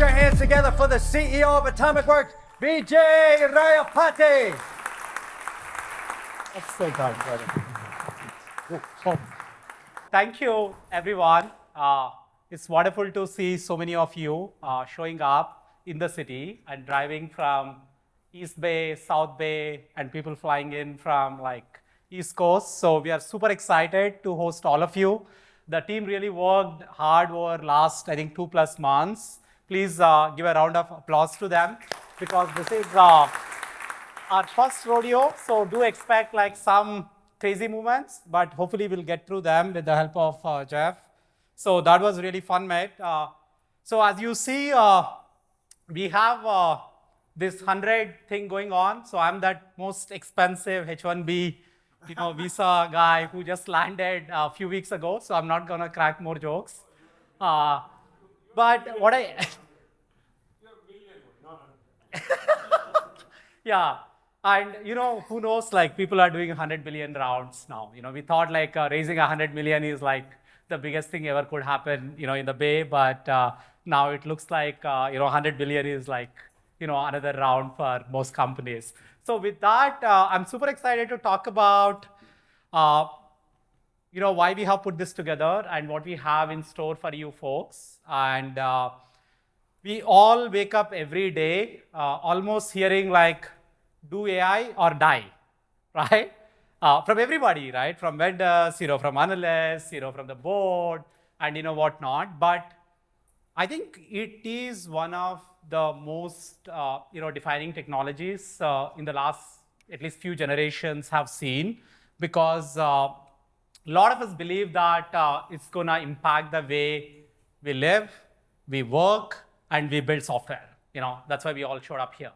your hands together for the CEO of Atomicwork, Vijay Rayapati. That's so good, brother. Thank you, everyone. It's wonderful to see so many of you showing up in the city and driving from East Bay, South Bay, and people flying in from like East Coast. So we are super excited to host all of you. The team really worked hard over last, I think, 2+ months. Please give a round of applause to them because this is our first rodeo. So do expect like some crazy movements, but hopefully we'll get through them with the help of Jeff. So that was really fun, mate. So as you see, we have this 100 thing going on. So I'm that most expensive H-1B visa guy who just landed a few weeks ago. So I'm not gonna crack more jokes. But what I... Yeah, and who knows, like people are doing 100 billion rounds now. We thought like raising 100 million is like the biggest thing ever could happen, in the Bay, but now it looks like 100 billion is like another round for most companies. So with that, I'm super excited to talk about why we have put this together and what we have in store for you folks. And we all wake up every day almost hearing like, do AI or die, right? From everybody, right? From vendors, from analysts, from the board, and whatnot. But I think it is one of the most defining technologies in the last at least few generations have seen, because a lot of us believe that it's gonna impact the way we live, we work, and we build software. That's why we all showed up here.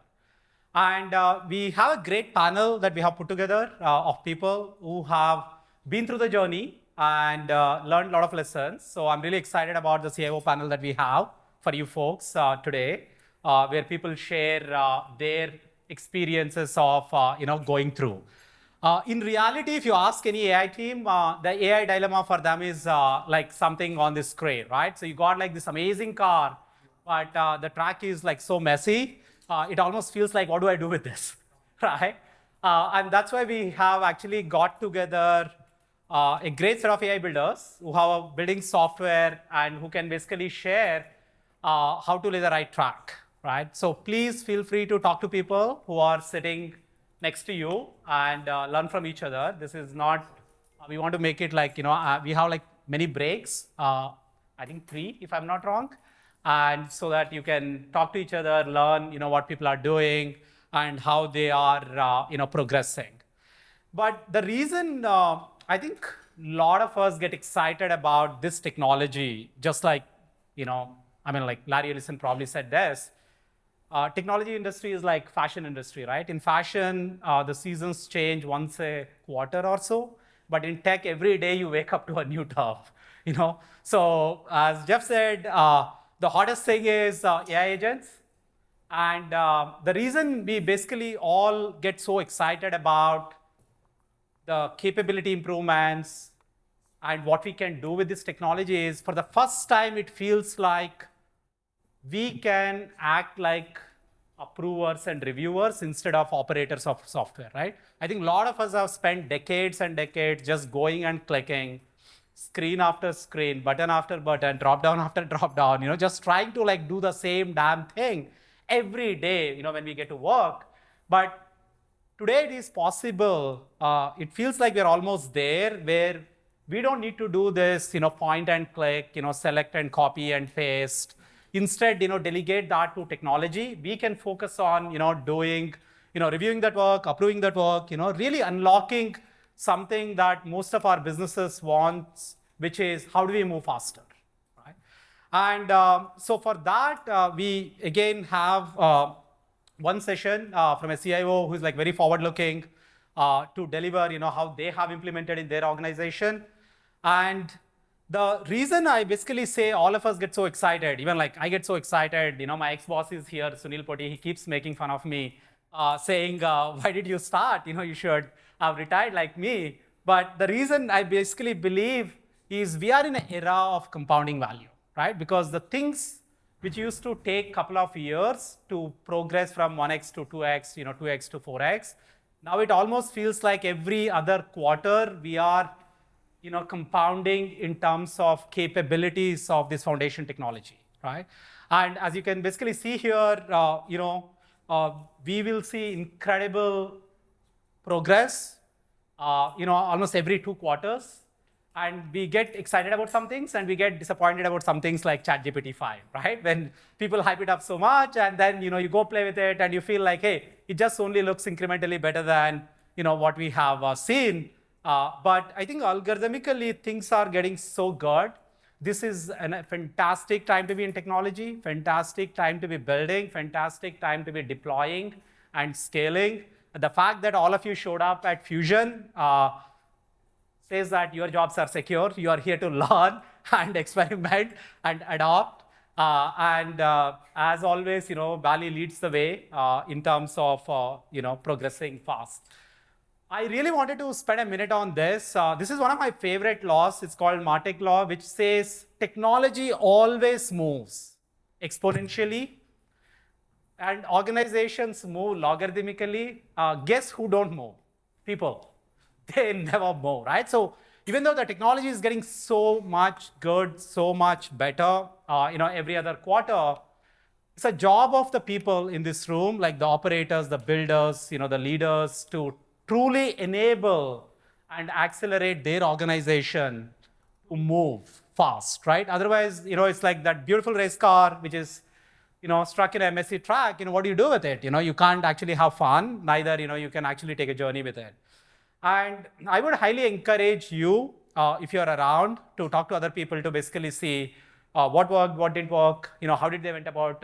And we have a great panel that we have put together of people who have been through the journey and learned a lot of lessons. So I'm really excited about the CIO panel that we have for you folks today, where people share their experiences of going through. In reality, if you ask any AI team, the AI dilemma for them is like something on this screen, right? So you got like this amazing car, but the track is like so messy. It almost feels like, what do I do with this, right? And that's why we have actually got together a great set of AI builders who have building software and who can basically share how to lay the right track, right? So please feel free to talk to people who are sitting next to you and learn from each other. This is not, we want to make it like, we have like many breaks, I think 3, if I'm not wrong. And so that you can talk to each other, learn, what people are doing and how they are, progressing. But the reason I think a lot of us get excited about this technology, just like, like Larry Ellison probably said this, technology industry is like fashion industry, right? In fashion, the seasons change once a quarter or so, but in tech, every day you wake up to a new turf, So as Jeff said, the hottest thing is AI agents. And the reason we basically all get so excited about the capability improvements and what we can do with this technology is, for the first time, it feels like we can act like approvers and reviewers instead of operators of software, right? I think a lot of us have spent decades and decades just going and clicking, screen after screen, button after button, drop down after drop down, just trying to like do the same damn thing every day, when we get to work. But today it is possible. It feels like we're almost there, where we don't need to do this, point and click, select and copy and paste. Instead, delegate that to technology. We can focus on, doing, reviewing that work, approving that work, really unlocking something that most of our businesses want, which is how do we move faster, right? And so for that, we again have one session from a CIO who's like very forward-looking to deliver, how they have implemented in their organization. And the reason I basically say all of us get so excited, even like I get so excited, my ex-boss is here, Sunil Poti, he keeps making fun of me, saying, why did you start? You should have retired like me. But the reason I basically believe is we are in an era of compounding value, right? Because the things which used to take a couple of years to progress from 1x to 2x, 2x to 4x. Now it almost feels like every other quarter we are compounding in terms of capabilities of this foundation technology, right? And as you can basically see here, we will see incredible progress, almost every 2 quarters. And we get excited about some things and we get disappointed about some things like ChatGPT 5, right? When people hype it up so much and then, you go play with it and you feel like, hey, it just only looks incrementally better than, what we have seen. But I think algorithmically, things are getting so good. This is a fantastic time to be in technology, fantastic time to be building, fantastic time to be deploying and scaling. The fact that all of you showed up at Fusion says that your jobs are secure. You are here to learn and experiment and adopt. As always, Bali leads the way in terms of, progressing fast. I really wanted to spend a minute on this. This is one of my favorite laws. It's called Martek law, which says technology always moves exponentially and organizations move logarithmically. Guess who don't move? People. They never move, right? So even though the technology is getting so much good, so much better, every other quarter, it's a job of the people in this room, like the operators, the builders, the leaders, to truly enable and accelerate their organization to move fast, right? Otherwise, it's like that beautiful race car, which is, struck in a messy track. What do you do with it? You can't actually have fun. Neither, you can actually take a journey with it. And I would highly encourage you, if you're around, to talk to other people to basically see what worked, what didn't work, how did they went about,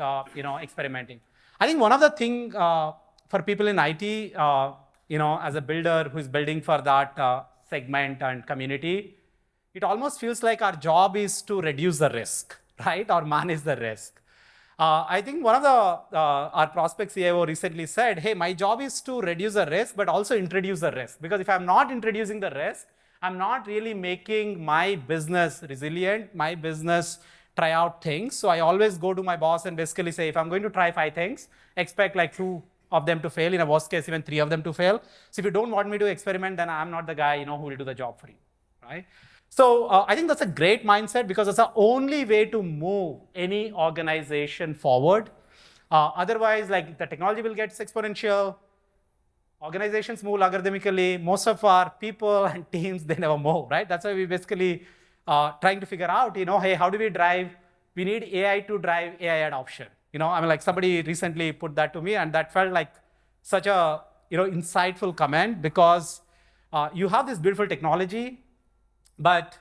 experimenting. I think one of the things for people in IT, as a builder who's building for that segment and community, it almost feels like our job is to reduce the risk, right? Or manage the risk. I think one of our prospect CIO recently said, hey, my job is to reduce the risk, but also introduce the risk. Because if I'm not introducing the risk, I'm not really making my business resilient, my business try out things. So I always go to my boss and basically say, if I'm going to try 5 things, expect like 2 of them to fail, in a worst case, even 3 of them to fail. So if you don't want me to experiment, then I'm not the guy, who will do the job for you, right? So I think that's a great mindset because it's the only way to move any organization forward. Otherwise, like the technology will get exponential, organizations move logarithmically, most of our people and teams, they never move, right? That's why we basically trying to figure out, hey, how do we need AI to drive AI adoption. Like somebody recently put that to me and that felt like such a, insightful comment because you have this beautiful technology, but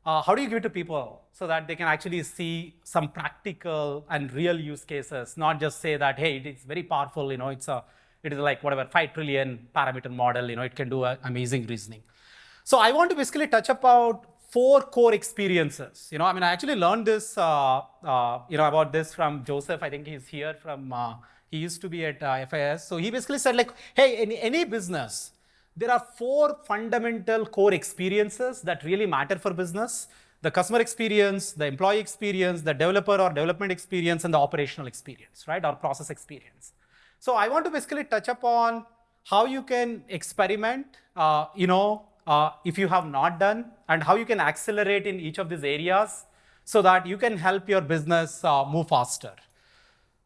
how do you give it to people so that they can actually see some practical and real use cases, not just say that, hey, it's very powerful, it is like whatever, 5 trillion parameter model, it can do amazing reasoning. So I want to basically touch about 4 core experiences. I actually learned this, about this from Joseph. I think he's here from, he used to be at FIS. So he basically said like, hey, in any business, there are 4 fundamental core experiences that really matter for business: the customer experience, the employee experience, the developer or development experience, and the operational experience, right? Or process experience. So I want to basically touch upon how you can experiment, if you have not done, and how you can accelerate in each of these areas so that you can help your business move faster.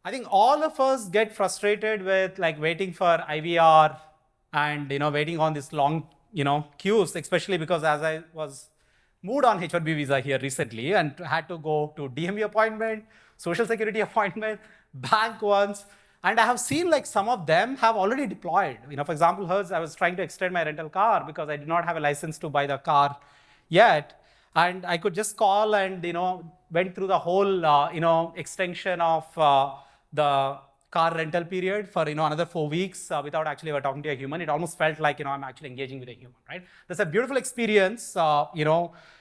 I think all of us get frustrated with like waiting for IVR and waiting on this long queues, especially because as I was moved on H-1B visa here recently and had to go to DMV appointment, social security appointment, bank ones, and I have seen like some of them have already deployed. For example, hers, I was trying to extend my rental car because I did not have a license to buy the car yet, and I could just call and went through the whole extension of the car rental period for another 4 weeks without actually ever talking to a human. It almost felt like I'm actually engaging with a human, right? That's a beautiful experience.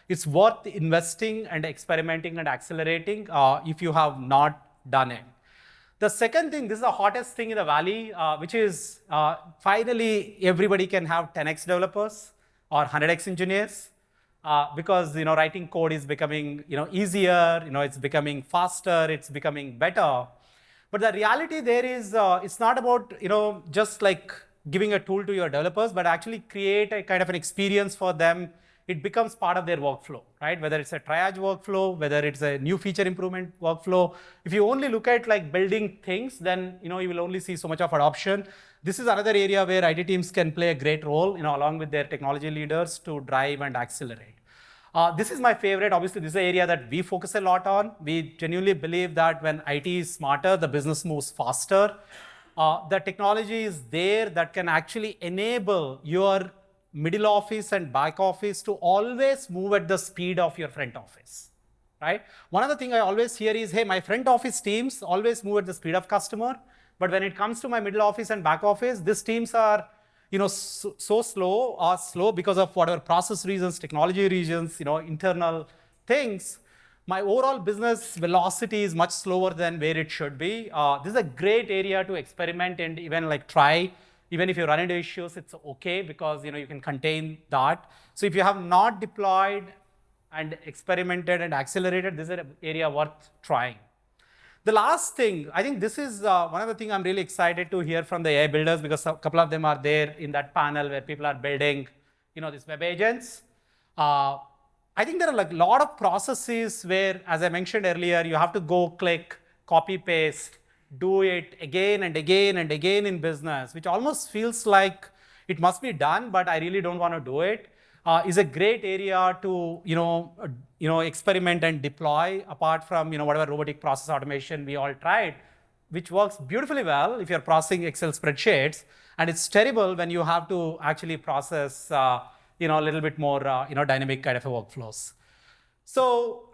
It's worth investing and experimenting and accelerating if you have not done it. The second thing, this is the hottest thing in the Valley, which is finally everybody can have 10x developers or 100x engineers. because writing code is becoming easier, it's becoming faster, it's becoming better. But the reality there is it's not about just like giving a tool to your developers, but actually create a kind of an experience for them. It becomes part of their workflow, right? Whether it's a triage workflow, whether it's a new feature improvement workflow. If you only look at like building things, then you will only see so much of adoption. This is another area where IT teams can play a great role, along with their technology leaders to drive and accelerate. This is my favorite. Obviously, this is an area that we focus a lot on. We genuinely believe that when IT is smarter, the business moves faster. The technology is there that can actually enable your middle office and back office to always move at the speed of your front office, right? One other thing I always hear is, hey, my front office teams always move at the speed of customer. But when it comes to my middle office and back office, these teams are so slow because of whatever process reasons, technology reasons, internal things. My overall business velocity is much slower than where it should be. This is a great area to experiment and even like try. Even if you run into issues, it's okay because you can contain that. So if you have not deployed and experimented and accelerated, this is an area worth trying. The last thing, I think this is one of the things I'm really excited to hear from the AI builders, because a couple of them are there in that panel where people are building, these web agents. I think there are like a lot of processes where, as I mentioned earlier, you have to go click, copy, paste, do it again and again and again in business, which almost feels like it must be done, but I really don't want to do it. Is a great area to experiment and deploy, apart from whatever robotic process automation we all tried, which works beautifully well if you're processing Excel spreadsheets, and it's terrible when you have to actually process a little bit more dynamic kind of workflows. So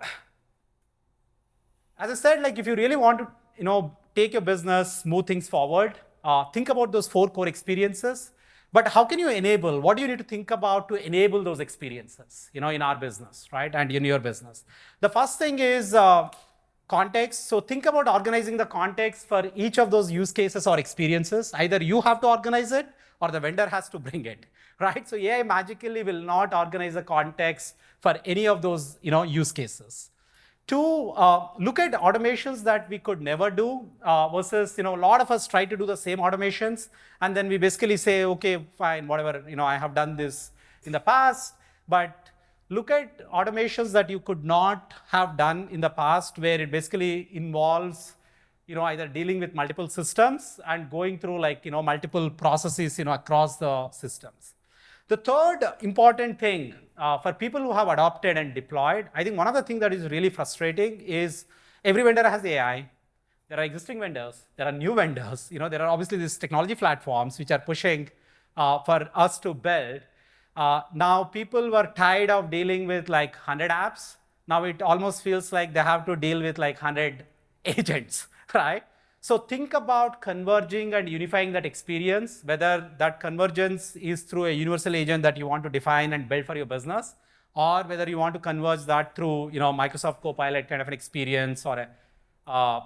as I said, like if you really want to take your business, move things forward, think about those 4 core experiences. But how can you enable? What do you need to think about to enable those experiences, in our business, right? And in your business. The first thing is context. So think about organizing the context for each of those use cases or experiences. Either you have to organize it or the vendor has to bring it, right? So AI magically will not organize the context for any of those, use cases. 2, look at automations that we could never do versus, a lot of us try to do the same automations. And then we basically say, okay, fine, whatever, I have done this in the past. But look at automations that you could not have done in the past, where it basically involves, either dealing with multiple systems and going through like, multiple processes, across the systems. The third important thing for people who have adopted and deployed, I think one of the things that is really frustrating is every vendor has AI. There are existing vendors, there are new vendors, there are obviously these technology platforms which are pushing for us to build. Now people were tired of dealing with like 100 apps. Now it almost feels like they have to deal with like 100 agents, right? So think about converging and unifying that experience, whether that convergence is through a universal agent that you want to define and build for your business, or whether you want to converge that through Microsoft Copilot kind of an experience, or a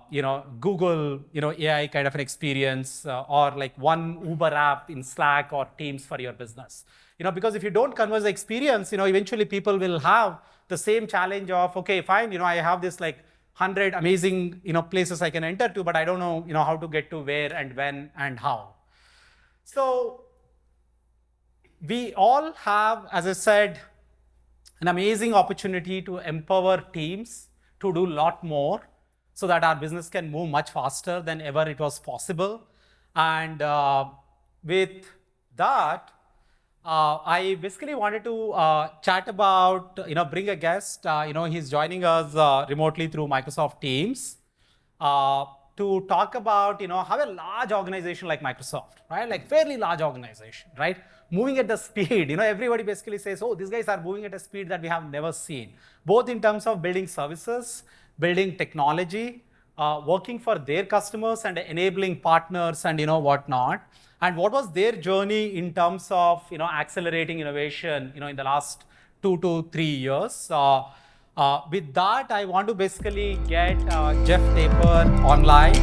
Google AI kind of an experience, or like one Uber app in Slack or Teams for your business. Because if you don't converge the experience, eventually people will have the same challenge of, okay, fine, I have this like 100 amazing places I can enter to, but I don't know how to get to where and when and how. So we all have, as I said, an amazing opportunity to empower teams to do a lot more so that our business can move much faster than ever it was possible. And with that, I basically wanted to chat about, bring a guest. He's joining us remotely through Microsoft Teams to talk about, how a large organization like Microsoft, right, like fairly large organization, right, moving at the speed. Everybody basically says, oh, these guys are moving at a speed that we have never seen, both in terms of building services, building technology, working for their customers and enabling partners and whatnot. And what was their journey in terms of accelerating innovation in the last 2 to 3 years. With that, I want to basically get Jeff Taper online.